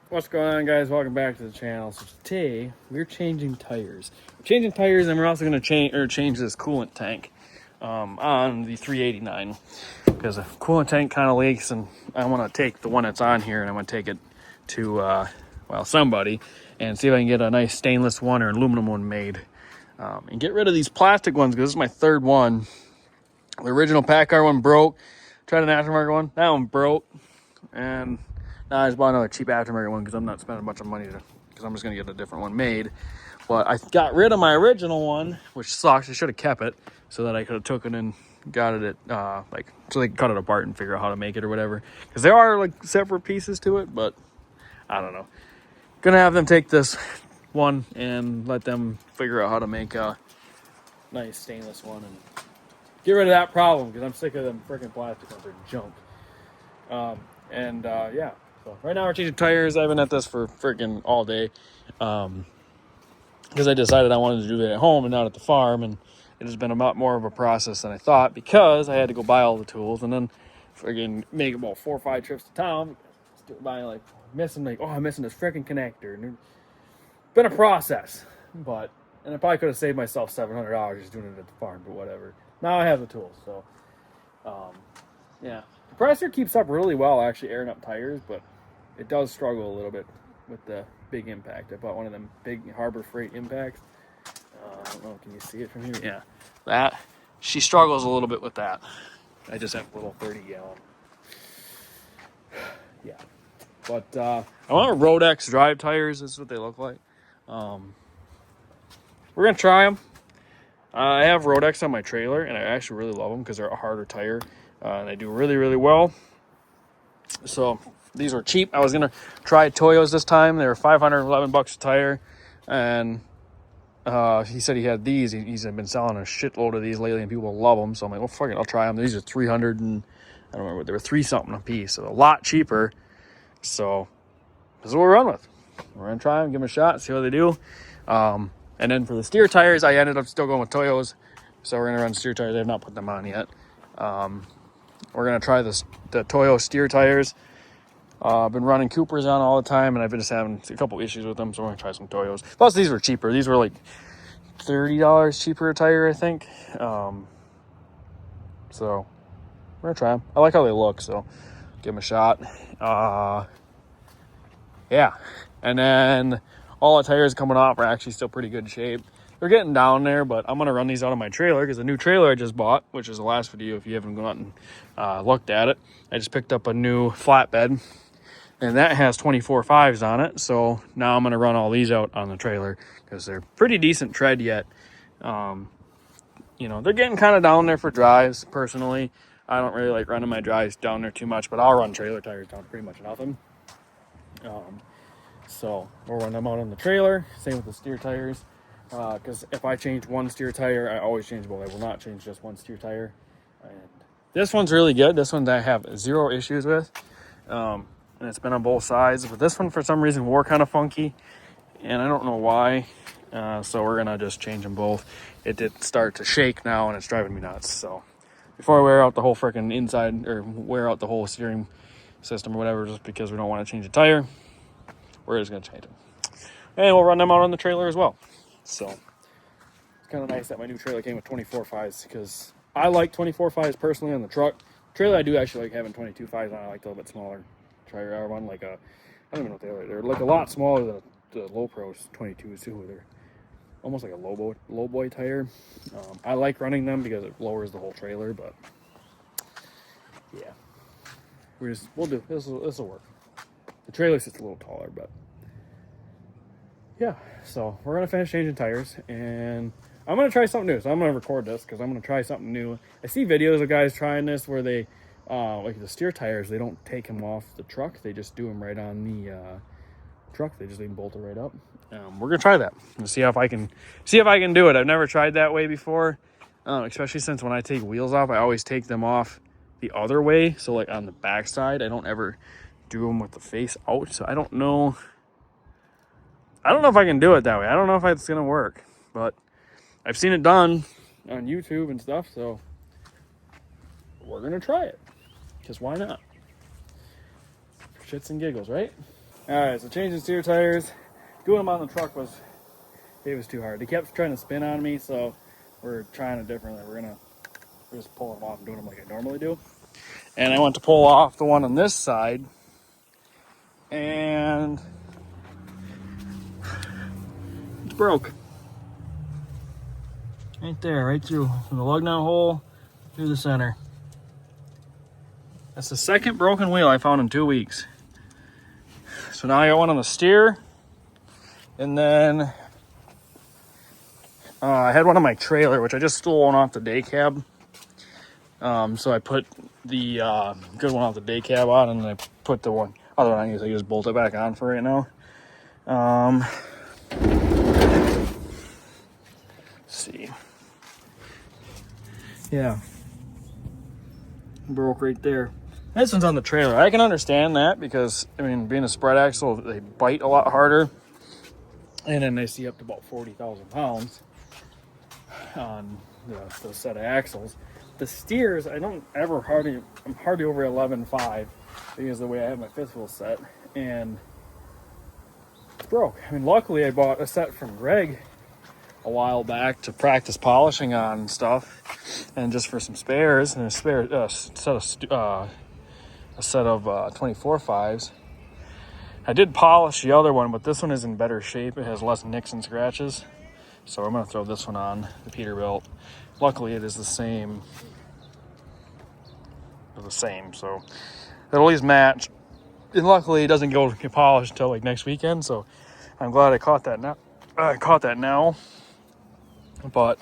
What's going on, guys? Welcome back to the channel. So today we're changing tires. And we're also going to change this coolant tank on the 389 because the coolant tank kind of leaks, and I want to take the one that's on here and I want to take it to somebody and see if I can get a nice stainless one or aluminum one made, and get rid of these plastic ones because this is my third one. The original Packard one broke. Tried an aftermarket one. That one broke, and now I just bought another cheap aftermarket one because I'm not spending a bunch of money because I'm just going to get a different one made. But I got rid of my original one, which sucks. I should have kept it so that I could have took it and got it at, so they can cut it apart and figure out how to make it or whatever. Because there are, like, separate pieces to it, but I don't know. Gonna have them take this one and let them figure out how to make a nice stainless one and get rid of that problem because I'm sick of them freaking plastic ones. They're junk. Yeah. So right now we're changing tires. I've been at this for freaking all day because I decided I wanted to do it at home and not at the farm, and it has been a lot more of a process than I thought because I had to go buy all the tools and then freaking make about 4 or 5 trips to town. I'm missing this freaking connector, and it's been a process. And I probably could have saved myself $700 just doing it at the farm, but whatever. Now I have the tools, so yeah. The compressor keeps up really well, actually, airing up tires, but it does struggle a little bit with the big impact. I bought one of them big Harbor Freight impacts. I don't know, can you see it from here? Yeah, that. She struggles a little bit with that. I just have a little 30-gallon. Yeah. But I want Rodex drive tires. This is what they look like. We're going to try them. I have Rodex on my trailer, and I actually really love them because they're a harder tire. And they do really, really well. So these were cheap. I was going to try Toyos this time. They were $511 a tire. And he said he had these. He's been selling a shitload of these lately, and people love them. So I'm like, well, fuck it, I'll try them. These are 300 and I don't remember. They were 3 something a piece. So a lot cheaper. So this is what we're running with. We're going to try them, give them a shot, see how they do. And then for the steer tires, I ended up still going with Toyos. So we're going to run steer tires. They have not put them on yet. We're going to try the Toyo steer tires. I've been running Coopers on all the time, and I've been just having a couple issues with them, so we're going to try some Toyos. Plus, these were cheaper. These were like $30 cheaper a tire, I think. So we're going to try them. I like how they look, so give them a shot. Yeah. And then all the tires coming off are actually still pretty good shape. They're getting down there, but I'm going to run these out of my trailer because the new trailer I just bought, which is the last video if you haven't gone and looked at it, I just picked up a new flatbed, and that has 24 5s on it. So now I'm going to run all these out on the trailer because they're pretty decent tread yet. They're getting kind of down there for drives. Personally, I don't really like running my drives down there too much, but I'll run trailer tires down pretty much nothing. So we'll run them out on the trailer. Same with the steer tires. Because if I change one steer tire, I always change both. I will not change just one steer tire. And this one's really good. This one I have 0 issues with. And it's been on both sides. But this one, for some reason, wore kind of funky. And I don't know why. So we're going to just change them both. It did start to shake now, and it's driving me nuts. So before I wear out the whole freaking inside, or wear out the whole steering system or whatever, just because we don't want to change the tire, we're just going to change them. And we'll run them out on the trailer as well. So it's kind of nice that my new trailer came with 24 5s because I like 24 5s personally on the truck. Trailer, I do actually like having 22 5s on. I like the little bit smaller trailer one, I don't even know what they are. They're like a lot smaller than the Low Pros 22s too. They're almost like a low boy tire. I like running them because it lowers the whole trailer, but yeah, we'll do this. This will work. The trailer's just a little taller, but yeah. So we're gonna finish changing tires, and I'm gonna try something new. So I'm gonna record this because I'm gonna try something new. I see videos of guys trying this where they, like the steer tires, they don't take them off the truck. They just do them right on the truck. They just leave them bolted right up. We're gonna try that and see if I can do it. I've never tried that way before, especially since when I take wheels off, I always take them off the other way. So like on the back side, I don't ever do them with the face out. So I don't know if I can do it that way. I don't know if it's gonna work, but I've seen it done on YouTube and stuff, so we're gonna try it. Because why not? For shits and giggles, right? All right, so changing steer tires, doing them on the truck was too hard. They kept trying to spin on me, so we're trying it differently. We're just pulling them off and doing them like I normally do. And I went to pull off the one on this side, and it's broke. Right there, right through from the lug nut hole through the center. That's the second broken wheel I found in 2 weeks. So now I got one on the steer, and then I had one on my trailer, which I just stole one off the day cab. So I put the good one off the day cab on, and then I put the other one I just bolt it back on for right now. Let's see. Yeah. Broke right there. This one's on the trailer. I can understand that because, I mean, being a spread axle, they bite a lot harder. And then they see up to about 40,000 pounds on the set of axles. The steers, I'm hardly over 11.5 because the way I have my fifth wheel set, and it's broke. I mean, luckily I bought a set from Greg a while back to practice polishing on stuff, and just for some spares, and a set of 24.5s. I did polish the other one, but this one is in better shape. It has less nicks and scratches, so I'm gonna throw this one on the Peterbilt. Luckily, it is the same. So it'll at least match. And luckily, it doesn't go get polished until like next weekend. So I'm glad I caught that now. But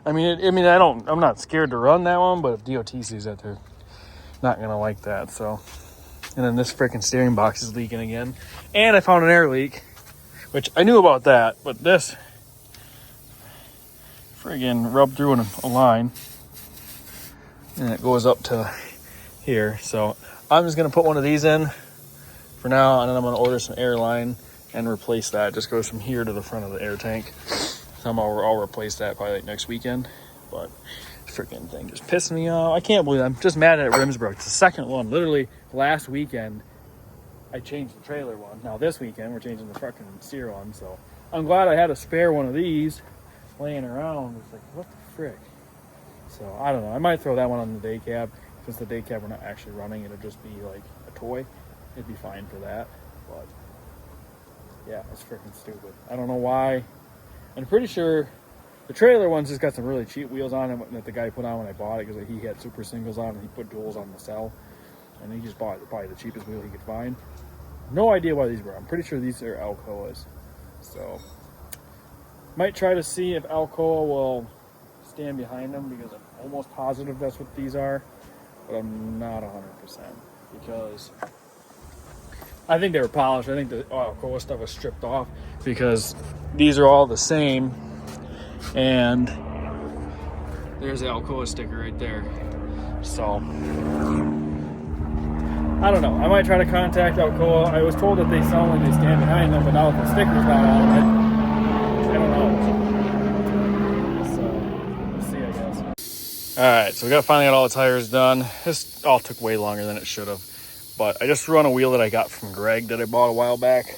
I mean, I'm not scared to run that one. But if DOT sees that, they're not gonna like that. So, and then this freaking steering box is leaking again. And I found an air leak, which I knew about that, but this friggin' rubbed through a line, and it goes up to here. So I'm just gonna put one of these in for now, and then I'm gonna order some air line and replace that. It just goes from here to the front of the air tank. Somehow I'll replace that probably like next weekend. But freaking thing just pissed me off. I can't believe it. I'm just mad at rims broke. It's the second one. Literally last weekend I changed the trailer one. Now this weekend we're changing the fucking steer one. So I'm glad I had a spare one of these laying around. It's like, what the frick? So I don't know. I might throw that one on the day cab. Since the day cab we're not actually running, it'll just be like a toy. It'd be fine for that. But yeah, it's freaking stupid. I don't know why. I'm pretty sure the trailer one's just got some really cheap wheels on it that the guy put on when I bought it, because he had super singles on and he put duals on the cell, and he just bought probably the cheapest wheel he could find. No idea why these were. I'm pretty sure these are Alcoas. So might try to see if Alcoa will stand behind them, because I'm almost positive that's what these are, but I'm not 100% because I think they were polished. I think the Alcoa stuff was stripped off, because these are all the same. And there's the Alcoa sticker right there. So I don't know. I might try to contact Alcoa. I was told that they sound like they stand behind them, but now that the sticker's not on it, I don't know. So we'll see, I guess. All right, so we finally got all the tires done. This all took way longer than it should have, but I just threw on a wheel that I got from Greg that I bought a while back.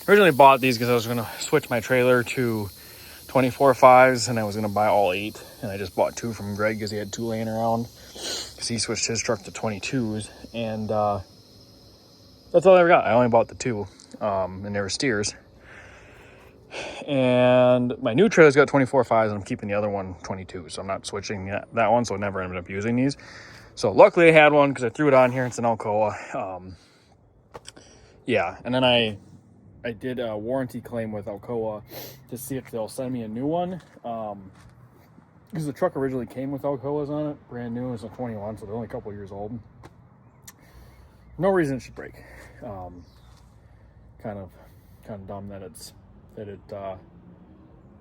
Originally bought these because I was going to switch my trailer to 24.5s, and I was going to buy all 8, and I just bought 2 from Greg because he had 2 laying around, because he switched his truck to 22s, and that's all I ever got. I only bought the 2, and they were steers. And my new trailer's got 24.5s, and I'm keeping the other one 22, so I'm not switching that one, so I never ended up using these. So luckily I had one because I threw it on here. It's an Alcoa. Yeah, and then I did a warranty claim with Alcoa to see if they'll send me a new one. Because the truck originally came with Alcoas on it, brand new. It's a 21, so they're only a couple years old. No reason it should break. Kind of dumb that it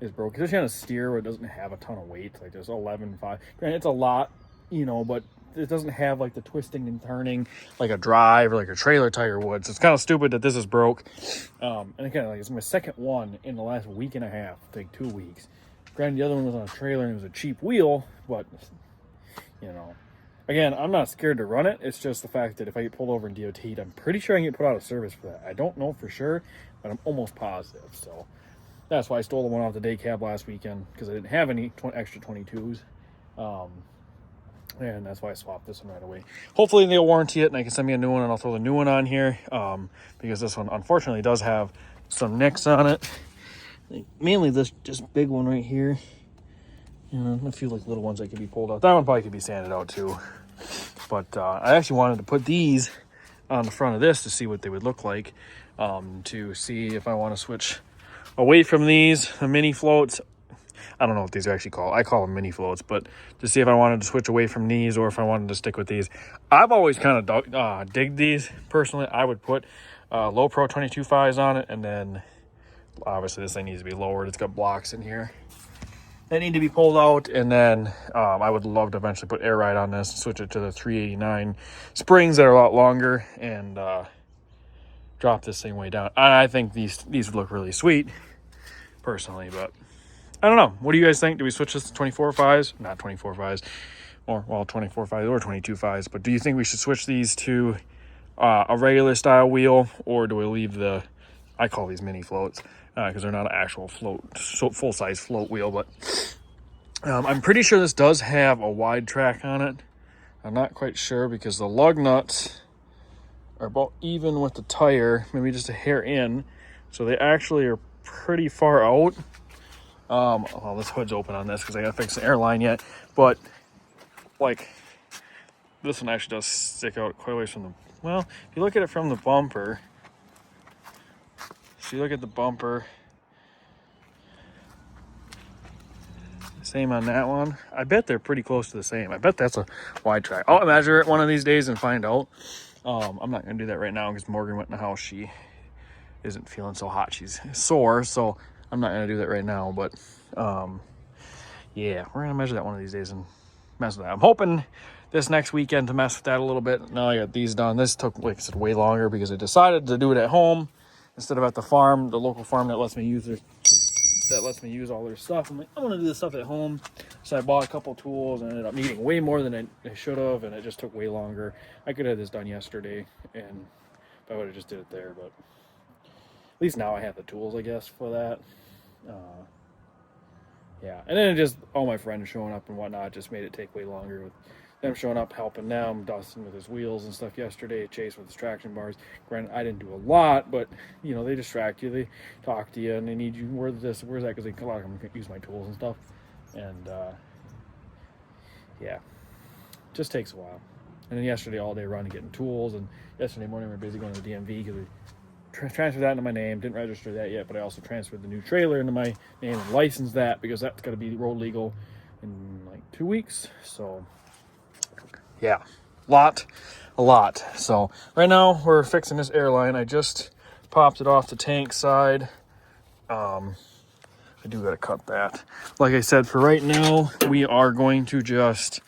is broke. Especially on a steer where it doesn't have a ton of weight. Like there's 11.5. Granted, it's a lot, but it doesn't have like the twisting and turning like a drive or like a trailer tire would. So it's kind of stupid that this is broke. And again, like it's my second one in the last week and a half, like 2 weeks. Granted, the other one was on a trailer and it was a cheap wheel, but Again, I'm not scared to run it. It's just the fact that if I get pulled over in DOT, I'm pretty sure I can get put out of service for that. I don't know for sure, but I'm almost positive. So that's why I stole the one off the day cab last weekend, because I didn't have any extra 22s. And that's why I swapped this one right away. Hopefully they'll warranty it and I can send me a new one, and I'll throw the new one on here, because this one unfortunately does have some nicks on it. Mainly this just big one right here. A few like little ones that could be pulled out. That one probably could be sanded out too. But I actually wanted to put these on the front of this to see what they would look like, to see if I want to switch away from these, the mini floats. I don't know what these are actually called. I call them mini floats, but to see if I wanted to switch away from these or if I wanted to stick with these. I've always kind of digged these personally. I would put low pro 22.5s on it, and then obviously this thing needs to be lowered. It's got blocks in here that need to be pulled out, and then I would love to eventually put air ride on this, switch it to the 389 springs that are a lot longer, and drop this thing way down. I think these would look really sweet personally, but I don't know. What do you guys think? Do we switch this to 24.5s? Not 24.5s, or well, 24.5s or 22.5s, but do you think we should switch these to a regular style wheel, or do we leave the, I call these mini floats, because they're not an actual float, full-size float wheel, but I'm pretty sure this does have a wide track on it. I'm not quite sure because the lug nuts are about even with the tire, maybe just a hair in, so they actually are pretty far out. Well, this hood's open on this because I gotta fix the airline yet, but like this one actually does stick out quite a ways from the, well, if you look at it from the bumper, if you look at the bumper, same on that one. I bet they're pretty close to the same. I bet that's a wide track. I'll measure it one of these days and find out. I'm not gonna do that right now because Morgan went in the house. She isn't feeling so hot. She's sore, so I'm not gonna do that right now, but yeah, we're gonna measure that one of these days and mess with that. I'm hoping this next weekend to mess with that a little bit. Now I got these done. This took, like I said, way longer because I decided to do it at home instead of at the farm, the local farm that lets me use all their stuff. I'm like, I want to do this stuff at home, so I bought a couple tools and ended up needing way more than I should have, and it just took way longer. I could have this done yesterday, and I would have just did it there, but at least now I have the tools, I guess, for that. Yeah, and then it just, all my friends showing up and whatnot just made it take way longer with them showing up, helping them, Dustin with his wheels and stuff yesterday, Chase with his traction bars. Granted, I didn't do a lot, but, you know, they distract you, they talk to you, and they need you, where's this, where's that, because a lot of them can use my tools and stuff, and, yeah, just takes a while. And then yesterday, all day running, getting tools, and yesterday morning we were busy going to the DMV because we transferred that into my name, didn't register that yet, but I also transferred the new trailer into my name and licensed that because that's got to be road legal in like 2 weeks. So yeah, a lot. So right now we're fixing this airline. I just popped it off the tank side. I do got to cut that. Like I said, for right now, we are going to just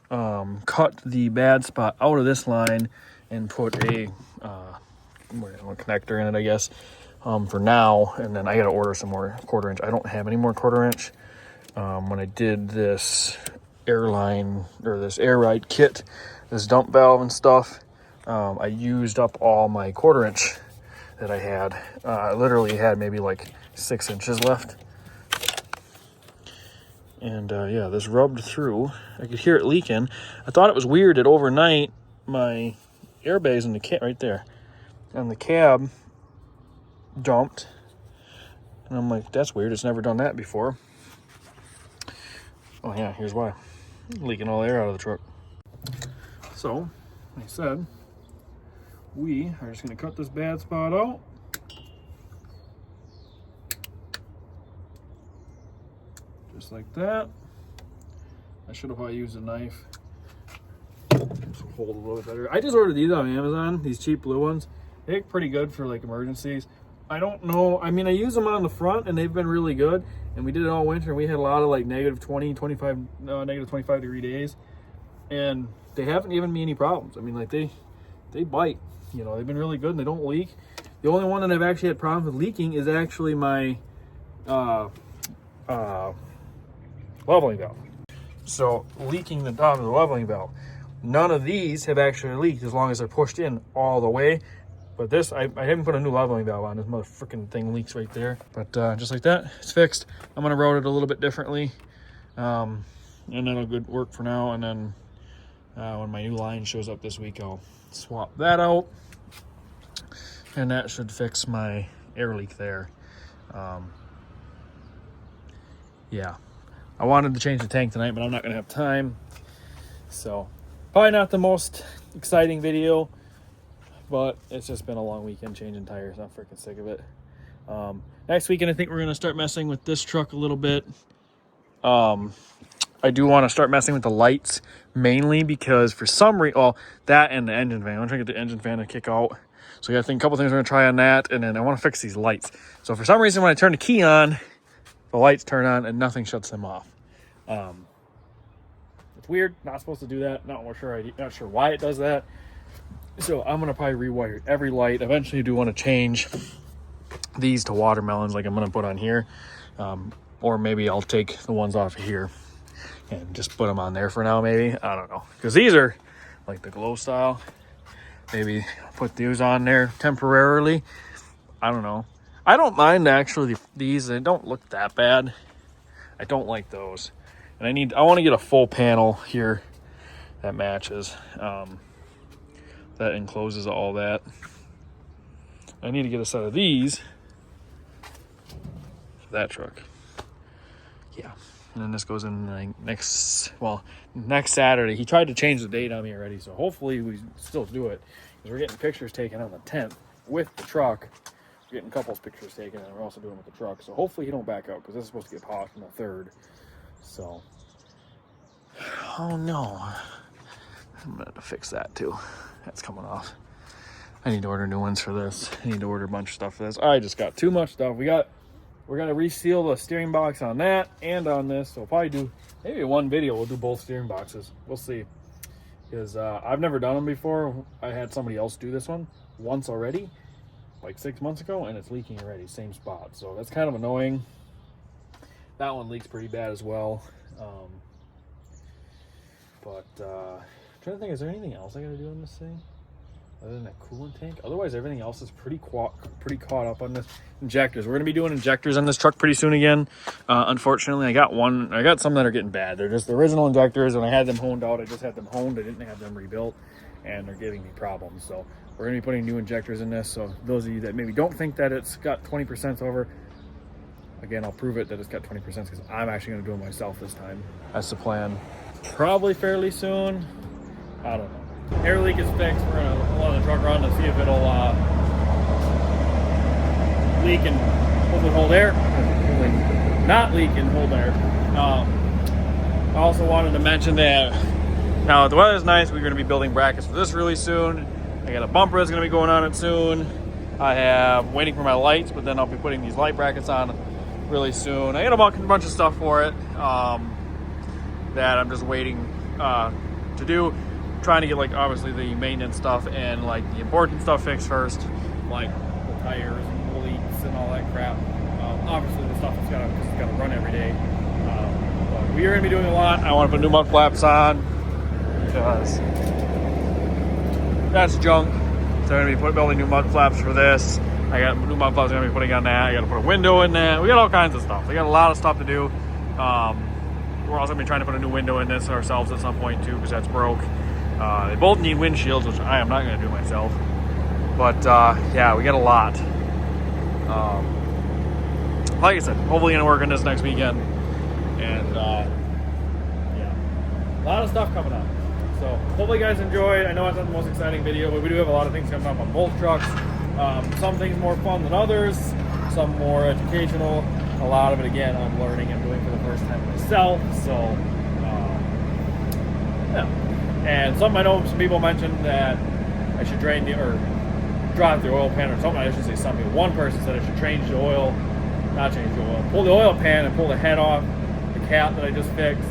cut the bad spot out of this line and put a connector in it, I guess, for now. And then I got to order some more 1/4 inch. I don't have any more 1/4 inch. When I did this airline or this air ride kit, this dump valve and stuff, I used up all my 1/4 inch that I had. I literally had maybe like 6 inches left. And yeah, this rubbed through. I could hear it leaking. I thought it was weird that overnight my airbags in the kit right there and the cab dumped, and I'm like, that's weird, it's never done that before. Oh yeah, here's why. Leaking all the air out of the truck. So like I said, we are just going to cut this bad spot out, just like that. I should have probably used a knife to hold a little bit better. I just ordered these on Amazon, these cheap blue ones. They look pretty good for like emergencies. I don't know, I mean, I use them on the front and they've been really good, and we did it all winter and we had a lot of like negative 25 degree days, and they haven't given me any problems. I mean, like they bite, you know, they've been really good and they don't leak. The only one that I've actually had problems with leaking is actually my leveling valve. So leaking the top of the leveling valve. None of these have actually leaked as long as they're pushed in all the way. But this, I haven't put a new leveling valve on. This motherfucking thing leaks right there. But just like that, it's fixed. I'm gonna route it a little bit differently. And that'll good work for now. And then when my new line shows up this week, I'll swap that out. And that should fix my air leak there. Yeah. I wanted to change the tank tonight, but I'm not gonna have time. So probably not the most exciting video, but it's just been a long weekend changing tires. I'm freaking sick of it. Next weekend, I think we're going to start messing with this truck a little bit. I do want to start messing with the lights, mainly because for some reason, well, that and the engine fan. I'm trying to get the engine fan to kick out. So I got to think a couple things we're going to try on that, and then I want to fix these lights. So for some reason, when I turn the key on, the lights turn on and nothing shuts them off. It's weird, not supposed to do that. Not sure why it does that. So I'm gonna probably rewire every light. Eventually, I do want to change these to watermelons, like I'm gonna put on here, or maybe I'll take the ones off of here and just put them on there for now. Maybe, I don't know, because these are like the glow style. Maybe put these on there temporarily. I don't know. I don't mind actually these. They don't look that bad. I don't like those. And I want to get a full panel here that matches, that encloses all that. I need to get a set of these for that truck. Yeah, and then this goes in like next Saturday. He tried to change the date on me already, so hopefully we still do it. Because we're getting pictures taken on the 10th with the truck. We're getting couples pictures taken, and we're also doing it with the truck. So hopefully he don't back out, because this is supposed to get polished on the 3rd. So, oh no, I'm gonna have to fix that too. That's coming off. I need to order new ones for this. I need to order a bunch of stuff for this. I just got too much stuff. We're gonna reseal the steering box on that and on this. So we'll probably do maybe one video. We'll do both steering boxes. We'll see. Because I've never done them before. I had somebody else do this one once already, like 6 months ago, and it's leaking already, same spot. So that's kind of annoying. That one leaks pretty bad as well. I'm trying to think, is there anything else I gotta do on this thing other than that coolant tank? Otherwise, everything else is pretty caught up on this. Injectors. We're gonna be doing injectors on this truck pretty soon again. Unfortunately, I got some that are getting bad. They're just the original injectors, and I had them honed out. I just had them honed. I didn't have them rebuilt, and they're giving me problems. So we're gonna be putting new injectors in this. So those of you that maybe don't think that it's got 20% over, again, I'll prove it that it's got 20% because I'm actually gonna do it myself this time. That's the plan. Probably fairly soon. I don't know. Air leak is fixed. We're gonna let the truck run to see if it'll leak and hopefully hold air. Hopefully not leak and hold air. I also wanted to mention that now the weather's nice. We're gonna be building brackets for this really soon. I got a bumper that's gonna be going on it soon. I have waiting for my lights, but then I'll be putting these light brackets on really soon. I got a bunch of stuff for it. That I'm just waiting to do, trying to get like obviously the maintenance stuff and like the important stuff fixed first, like the tires and the leaks and all that crap. Obviously the stuff that's gotta run every day. But we are gonna be doing a lot. I want to put new mud flaps on because that's junk. So I'm gonna be building new mud flaps for this. I got new mud flaps I'm gonna be putting on that. I gotta put a window in that. We got all kinds of stuff. We got a lot of stuff to do. We're also going to be trying to put a new window in this ourselves at some point too, because that's broke. They both need windshields, which I am not going to do myself. But yeah, we got a lot. Like I said, hopefully going to work on this next weekend. And yeah, a lot of stuff coming up. So hopefully you guys enjoyed. I know it's not the most exciting video, but we do have a lot of things coming up on both trucks. Some things more fun than others, some more educational. A lot of it, again, I'm learning and doing for the first time myself. So, yeah. And I know some people mentioned that I should drive the oil pan or something. I should say something. One person said I should pull the oil pan and pull the head off the cap that I just fixed.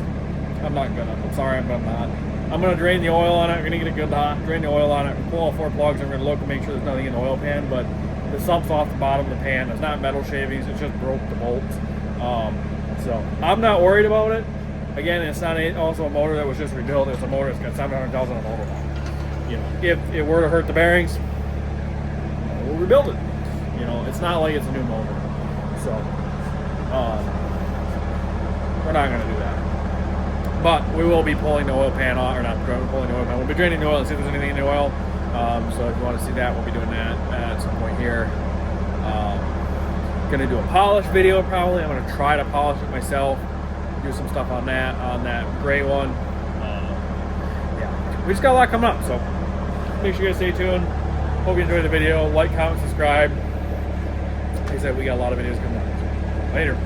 I'm not gonna. I'm sorry, but I'm not. I'm gonna drain the oil on it. I'm gonna get it good hot, drain the oil on it, pull all 4 plugs. I'm gonna look and make sure there's nothing in the oil pan, but the sump's off the bottom of the pan. It's not metal shavings. It just broke the bolts. So I'm not worried about it. Again, it's not also a motor that was just rebuilt. It's a motor that's got 700,000 of motor now. You know, if it were to hurt the bearings, we'll rebuild it. You know, it's not like it's a new motor. So, we're not going to do that. But we will be pulling the oil pan off, or not pulling the oil pan. We'll be draining the oil and see if there's anything in the oil. So if you want to see that, we'll be doing that at some point here. Going to do a polish video probably. I'm going to try to polish it myself. Do some stuff on that gray one. Yeah, we just got a lot coming up, so make sure you guys stay tuned. Hope you enjoyed the video. Like, comment, subscribe. Like I said, we got a lot of videos coming up. Later.